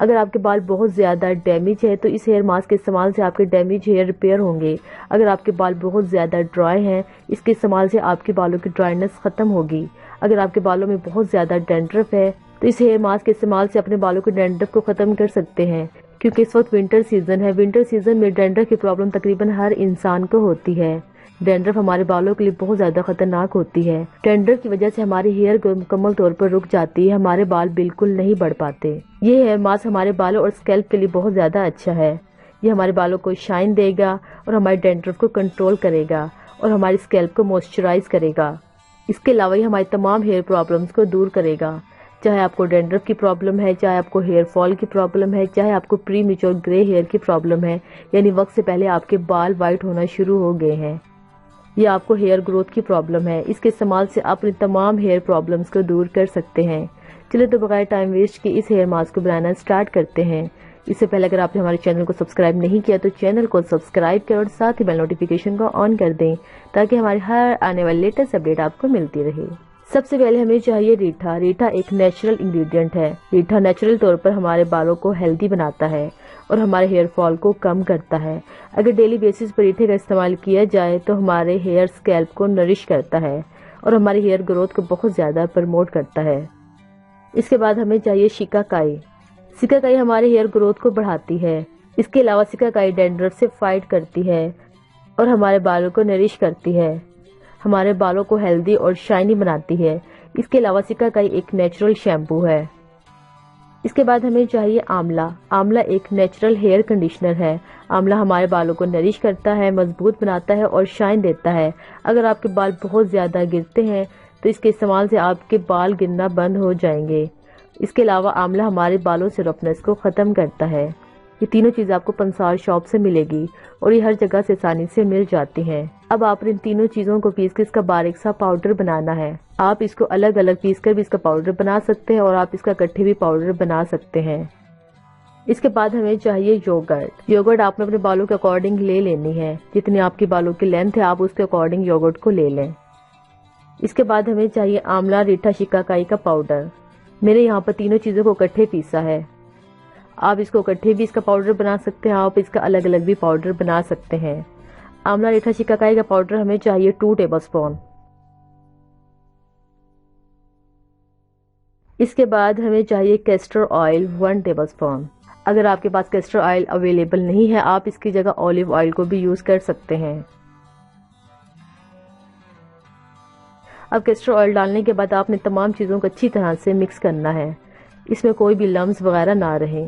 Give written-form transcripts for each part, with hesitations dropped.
اگر آپ کے بال بہت زیادہ ڈیمیج ہے تو اس ہیئر ماسک کے استعمال سے آپ کے ڈیمیج ہیئر ریپیئر ہوں گے۔ اگر آپ کے بال بہت زیادہ ڈرائی ہیں، اس کے استعمال سے آپ کے بالوں کی ڈرائنس ختم ہوگی۔ اگر آپ کے بالوں میں بہت زیادہ ڈینڈرف ہے تو اس ہیئر ماسک کے استعمال سے اپنے بالوں کے ڈینڈرف کو ختم کر سکتے ہیں، کیونکہ اس وقت ونٹر سیزن ہے۔ ونٹر سیزن میں ڈینڈرف کی پرابلم تقریباً ہر انسان کو ہوتی ہے۔ ڈینڈرف ہمارے بالوں کے لیے بہت زیادہ خطرناک ہوتی ہے۔ ڈینڈرف کی وجہ سے ہماری ہیئر کو مکمل طور پر رک جاتی ہے، ہمارے بال بالکل نہیں بڑھ پاتے۔ یہ ہیئر ماسک ہمارے بالوں اور اسکیلپ کے لیے بہت زیادہ اچھا ہے۔ یہ ہمارے بالوں کو شائن دے گا اور ہمارے ڈینڈرف کو کنٹرول کرے گا اور ہماری اسکیلپ کو موئسچرائز کرے گا۔ اس کے علاوہ یہ ہماری تمام ہیئر پرابلمز کو دور کرے گا، چاہے آپ کو ڈینڈرف کی پرابلم ہے، چاہے آپ کو ہیئر فال کی پرابلم ہے، چاہے آپ کو پری میچور گرے ہیئر کی پرابلم ہے، یعنی وقت سے پہلے آپ کے بال وائٹ ہونا شروع ہو گئے ہیں، یا آپ کو ہیئر گروتھ کی پرابلم ہے۔ اس کے استعمال سے آپ اپنی تمام ہیئر پرابلمز کو دور کر سکتے ہیں۔ چلے تو بغیر ٹائم ویسٹ کی اس ہیئر ماسک کو بنانا سٹارٹ کرتے ہیں۔ اس سے پہلے اگر آپ نے ہمارے چینل کو سبسکرائب نہیں کیا تو چینل کو سبسکرائب کریں اور ساتھ ہی بیل نوٹیفیکیشن کو آن کر دیں تاکہ ہماری ہر آنے والی لیٹسٹ اپڈیٹ آپ کو ملتی رہے۔ سب سے پہلے ہمیں چاہیے ریٹھا۔ ریٹھا ایک نیچرل انگریڈینٹ ہے۔ ریٹھا نیچرل طور پر ہمارے بالوں کو ہیلدی بناتا ہے اور ہمارے ہیئر فال کو کم کرتا ہے۔ اگر ڈیلی بیسس پر ریٹھے کا استعمال کیا جائے تو ہمارے ہیئر اسکیلپ کو نرش کرتا ہے اور ہماری ہیئر گروتھ کو بہت زیادہ پروموٹ کرتا ہے۔ اس کے بعد ہمیں چاہیے شیکاکائی۔ شیکاکائی ہمارے ہیئر گروتھ کو بڑھاتی ہے۔ اس کے علاوہ شیکاکائی ڈینڈرف سے فائٹ کرتی ہے اور ہمارے بالوں کو نرش کرتی ہے، ہمارے بالوں کو ہیلدی اور شائنی بناتی ہے۔ اس کے علاوہ شیکاکائی ایک نیچرل شیمپو ہے۔ اس کے بعد ہمیں چاہیے آملہ۔ آملہ ایک نیچرل ہیئر کنڈیشنر ہے۔ آملہ ہمارے بالوں کو نرش کرتا ہے، مضبوط بناتا ہے اور شائن دیتا ہے۔ اگر آپ کے بال بہت زیادہ گرتے ہیں تو اس کے استعمال سے آپ کے بال گرنا بند ہو جائیں گے۔ اس کے علاوہ آملہ ہمارے بالوں سے رفنس کو ختم کرتا ہے۔ یہ تینوں چیزیں آپ کو پنسار شاپ سے ملے گی اور یہ ہر جگہ سے آسانی سے مل جاتی ہیں۔ اب آپ ان تینوں چیزوں کو پیس کر اس کا باریک سا پاؤڈر بنانا ہے۔ آپ اس کو الگ الگ پیس کر بھی اس کا پاؤڈر بنا سکتے ہیں اور آپ اس کا اکٹھے بھی پاؤڈر بنا سکتے ہیں۔ اس کے بعد ہمیں چاہیے یوگرٹ۔ یوگرٹ آپ نے اپنے بالوں کے اکارڈنگ لے لینی ہے، جتنی آپ کے بالوں کی لینتھ ہے آپ اس کے اکارڈنگ یوگرٹ کو لے لیں۔ اس کے بعد ہمیں چاہیے آملہ، ریٹھا، شیکاکائی کا پاؤڈر۔ میں نے یہاں پر تینوں چیزوں کو اکٹھے پیسا ہے۔ آپ اس کو اکٹھے بھی اس کا پاؤڈر بنا سکتے ہیں، آپ اس کا الگ الگ بھی پاؤڈر بنا سکتے ہیں۔ آملہ، ریٹھا، شیکاکائی کا پاؤڈر ہمیں چاہیے 2 ٹیبل اسپون۔ اس کے بعد ہمیں چاہیے کیسٹر آئل 1 ٹیبل اسپون۔ اگر آپ کے پاس کیسٹر آئل اویلیبل نہیں ہے آپ اس کی جگہ اولیو آئل کو بھی یوز کر سکتے ہیں۔ اب کیسٹر آئل ڈالنے کے بعد آپ نے تمام چیزوں کو اچھی طرح سے مکس کرنا ہے، اس میں کوئی بھی لمس وغیرہ نہ رہے۔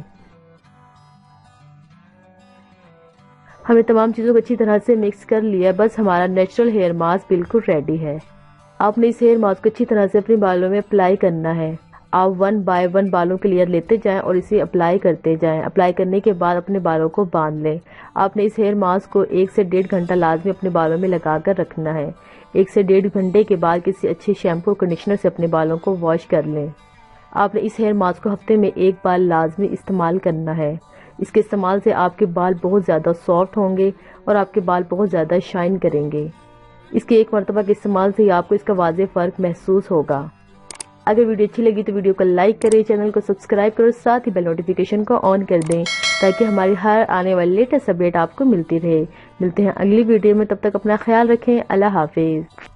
ہمیں تمام چیزوں کو اچھی طرح سے مکس کر لیا، بس ہمارا نیچرل ہیئر ماسک بالکل ریڈی ہے۔ آپ نے اس ہیئر ماسک کو اچھی طرح سے اپنے بالوں میں اپلائی کرنا ہے۔ آپ 1 بائی 1 بالوں کے لیئر لیتے جائیں اور اسے اپلائی کرتے جائیں۔ اپلائی کرنے کے بعد اپنے بالوں کو باندھ لیں۔ آپ نے اس ہیئر ماسک کو 1 سے 1.5 گھنٹہ لازمی اپنے بالوں میں لگا کر رکھنا ہے۔ 1 سے 1.5 گھنٹے کے بعد کسی اچھے شیمپو کنڈیشنر سے اپنے بالوں کو واش کر لیں۔ آپ نے اس ہیئر ماسک کو ہفتے میں 1 بار لازمی استعمال کرنا ہے۔ اس کے استعمال سے آپ کے بال بہت زیادہ سافٹ ہوں گے اور آپ کے بال بہت زیادہ شائن کریں گے۔ اس کے 1 مرتبہ کے استعمال سے ہی آپ کو اس کا واضح فرق محسوس ہوگا۔ اگر ویڈیو اچھی لگی تو ویڈیو کو لائک کریں، چینل کو سبسکرائب کریں، ساتھ ہی بیل نوٹیفیکیشن کو آن کر دیں تاکہ ہماری ہر آنے والی لیٹسٹ اپڈیٹ آپ کو ملتی رہے۔ ملتے ہیں اگلی ویڈیو میں، تب تک اپنا خیال رکھیں۔ اللہ حافظ۔